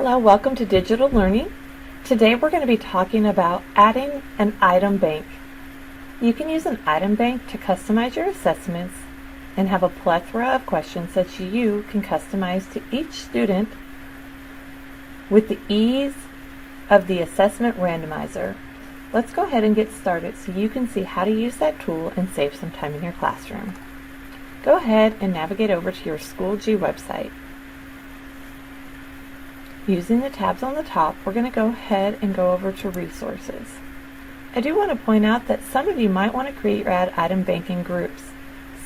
Hello, welcome to Digital Learning. Today we're going to be talking about adding an item bank. You can use an item bank to customize your assessments and have a plethora of questions that you can customize to each student with the ease of the assessment randomizer. Let's go ahead and get started so you can see how to use that tool and save some time in your classroom. Go ahead and navigate over to your Schoology website. Using the tabs on the top, we're going to go ahead and go over to Resources. I do want to point out that some of you might want to create your item bank in groups.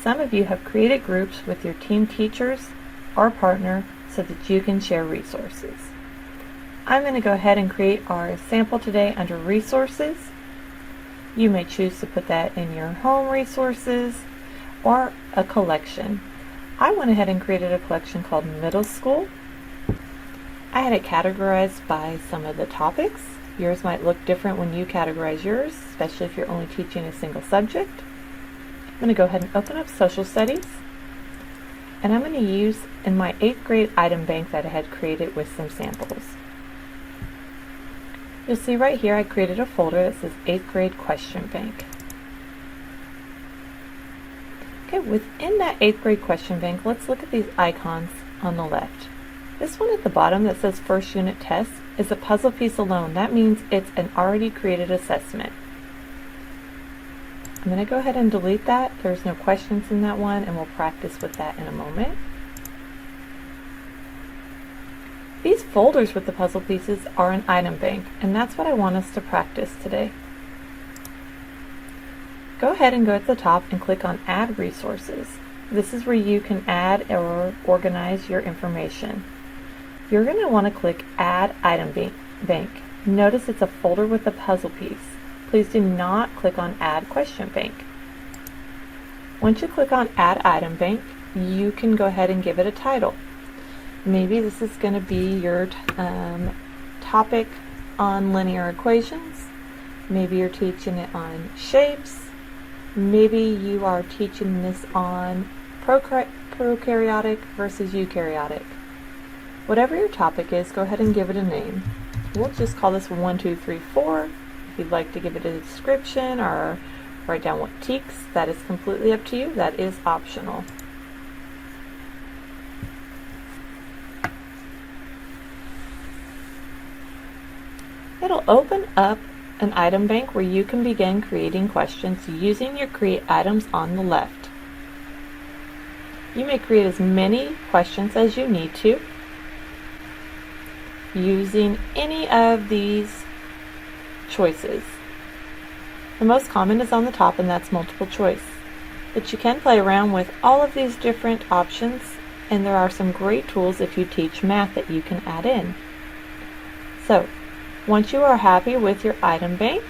Some of you have created groups with your team teachers or partner so that you can share resources. I'm going to go ahead and create our sample today under Resources. You may choose to put that in your home resources or a collection. I went ahead and created a collection called Middle School. I had it categorized by some of the topics. Yours might look different when you categorize yours, especially if you're only teaching a single subject. I'm going to go ahead and open up Social Studies, and I'm going to use in my 8th grade item bank that I had created with some samples. You'll see right here I created a folder that says 8th grade question bank. Okay, within that 8th grade question bank, let's look at these icons on the left. This one at the bottom that says First Unit Test is a puzzle piece alone. That means it's an already created assessment. I'm going to go ahead and delete that. There's no questions in that one, and we'll practice with that in a moment. These folders with the puzzle pieces are an item bank, and that's what I want us to practice today. Go ahead and go at the top and click on Add Resources. This is where you can add or organize your information. You're going to want to click Add Item Bank. Notice it's a folder with a puzzle piece. Please do not click on Add Question Bank. Once you click on Add Item Bank, you can go ahead and give it a title. Maybe this is going to be your topic on linear equations. Maybe you're teaching it on shapes. Maybe you are teaching this on prokaryotic versus eukaryotic. Whatever your topic is, go ahead and give it a name. We'll just call this 1, 2, 3, 4. If you'd like to give it a description or write down what teaks, that is completely up to you. That is optional. It'll open up an item bank where you can begin creating questions using your Create Items on the left. You may create as many questions as you need to using any of these choices. The most common is on the top, and that's multiple choice. But you can play around with all of these different options, and there are some great tools if you teach math that you can add in. So, once you are happy with your item bank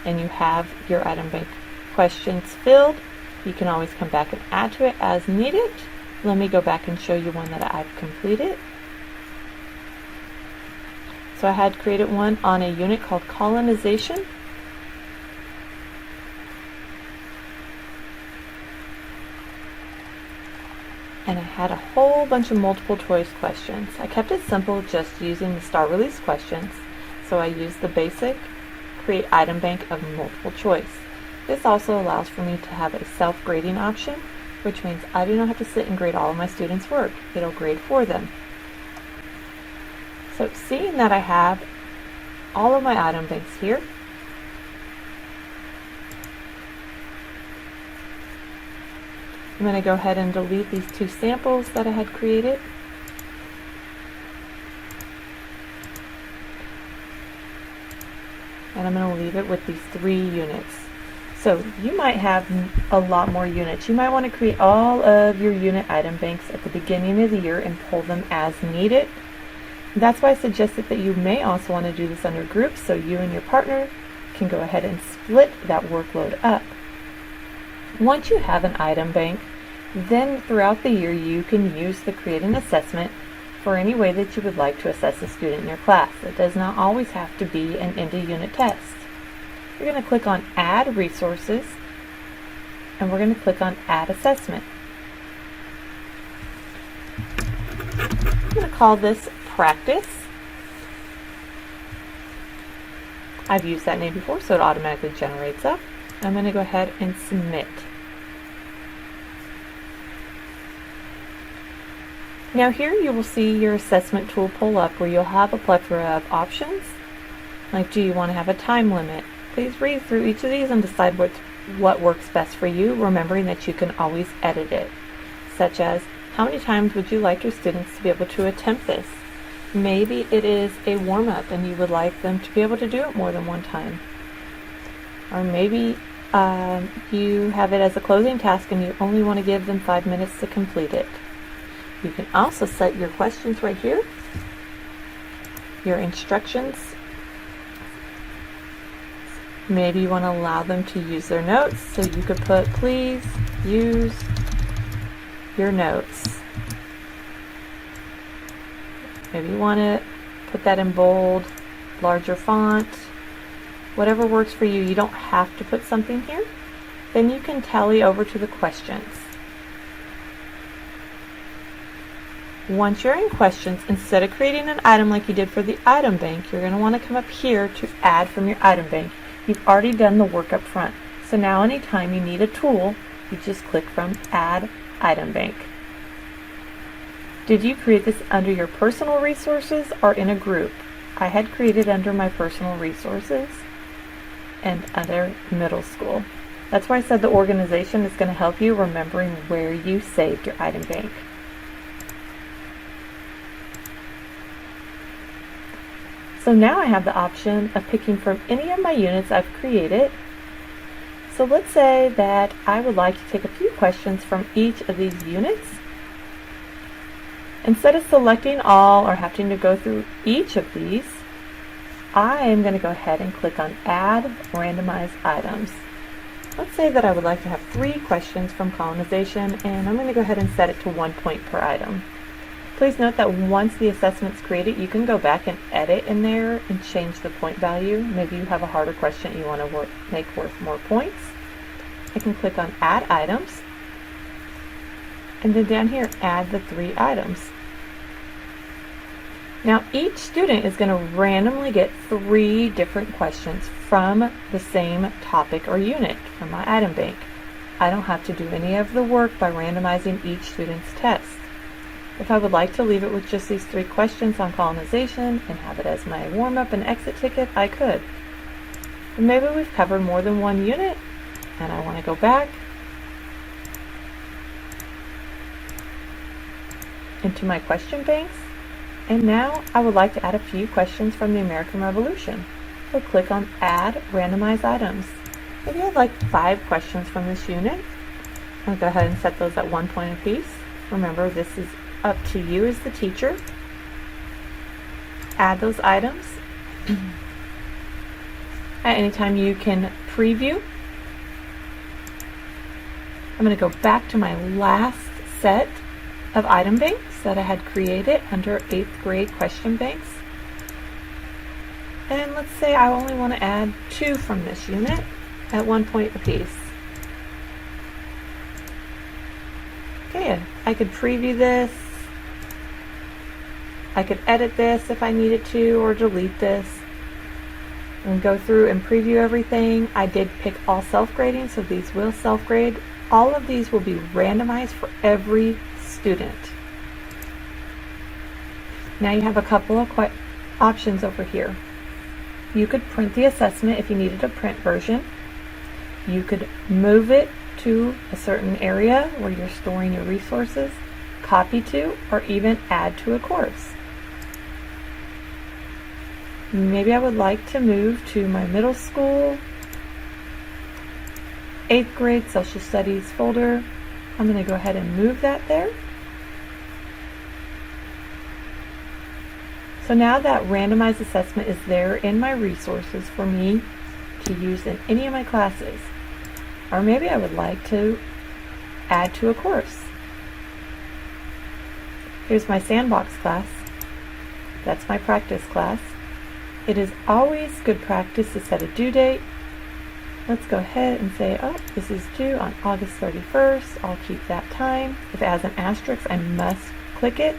and you have your item bank questions filled, you can always come back and add to it as needed. Let me go back and show you one that I've completed. So I had created one on a unit called colonization. And I had a whole bunch of multiple choice questions. I kept it simple just using the star release questions. So I used the basic create item bank of multiple choice. This also allows for me to have a self-grading option, which means I do not have to sit and grade all of my students' work. It'll grade for them. So seeing that I have all of my item banks here, I'm going to go ahead and delete these 2 samples that I had created. And I'm going to leave it with these 3 units. So you might have a lot more units. You might want to create all of your unit item banks at the beginning of the year and pull them as needed. That's why I suggested that you may also want to do this under groups so you and your partner can go ahead and split that workload up. Once you have an item bank, then throughout the year you can use the Create an Assessment for any way that you would like to assess a student in your class. It does not always have to be an end-of-unit test. You're going to click on Add Resources, and we're going to click on Add Assessment. I'm going to call this Practice, I've used that name before, so it automatically generates up. I'm going to go ahead and submit. Now here you will see your assessment tool pull up where you'll have a plethora of options. Like, do you want to have a time limit? Please read through each of these and decide what works best for you, remembering that you can always edit it. Such as, how many times would you like your students to be able to attempt this? Maybe it is a warm-up and you would like them to be able to do it more than one time. Or maybe you have it as a closing task and you only want to give them 5 minutes to complete it. You can also set your questions right here, your instructions. Maybe you want to allow them to use their notes, so you could put, please use your notes. Maybe you want to put that in bold, larger font, whatever works for you. You don't have to put something here. Then you can tally over to the questions. Once you're in questions, instead of creating an item like you did for the item bank, you're going to want to come up here to add from your item bank. You've already done the work up front. So now anytime you need a tool, you just click from Add Item Bank. Did you create this under your personal resources or in a group? I had created under my personal resources and under middle school. That's why I said the organization is going to help you remembering where you saved your item bank. So now I have the option of picking from any of my units I've created. So let's say that I would like to take a few questions from each of these units. Instead of selecting all or having to go through each of these, I am going to go ahead and click on Add Randomized Items. Let's say that I would like to have 3 questions from colonization, and I'm going to go ahead and set it to 1 point per item. Please note that once the assessment's created, you can go back and edit in there and change the point value. Maybe you have a harder question you want to make worth more points. I can click on Add Items, and then down here, add the 3 items. Now each student is going to randomly get 3 different questions from the same topic or unit from my item bank. I don't have to do any of the work by randomizing each student's test. If I would like to leave it with just these 3 questions on colonization and have it as my warm-up and exit ticket, I could. But maybe we've covered more than one unit and I want to go back into my question banks, and now I would like to add a few questions from the American Revolution. So click on Add Randomized Items. Maybe I'd like 5 questions from this unit. I'll go ahead and set those at 1 point apiece. Remember, this is up to you as the teacher. Add those items. At any time you can preview. I'm going to go back to my last set of item banks that I had created under 8th grade question banks. And let's say I only want to add 2 from this unit at 1 point apiece. Okay, I could preview this. I could edit this if I needed to, or delete this and go through and preview everything. I did pick all self-grading, so these will self-grade. All of these will be randomized for every student. Now you have a couple of options over here. You could print the assessment if you needed a print version. You could move it to a certain area where you're storing your resources, copy to, or even add to a course. Maybe I would like to move to my middle school 8th grade social studies folder. I'm going to go ahead and move that there. So now that randomized assessment is there in my resources for me to use in any of my classes. Or maybe I would like to add to a course. Here's my sandbox class. That's my practice class. It is always good practice to set a due date. Let's go ahead and say, oh, this is due on August 31st. I'll keep that time. If it has an asterisk, I must click it.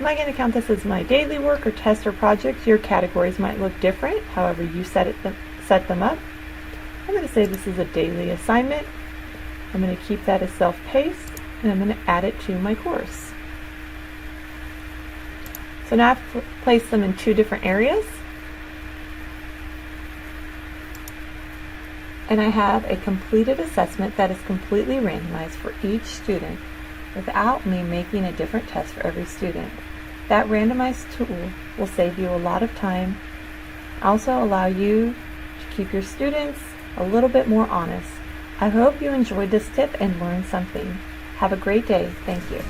Am I going to count this as my daily work or test or project? Your categories might look different, however you set them up. I'm going to say this is a daily assignment. I'm going to keep that as self-paced, and I'm going to add it to my course. So now I've placed them in two different areas. And I have a completed assessment that is completely randomized for each student without me making a different test for every student. That randomized tool will save you a lot of time, also allow you to keep your students a little bit more honest. I hope you enjoyed this tip and learned something. Have a great day. Thank you.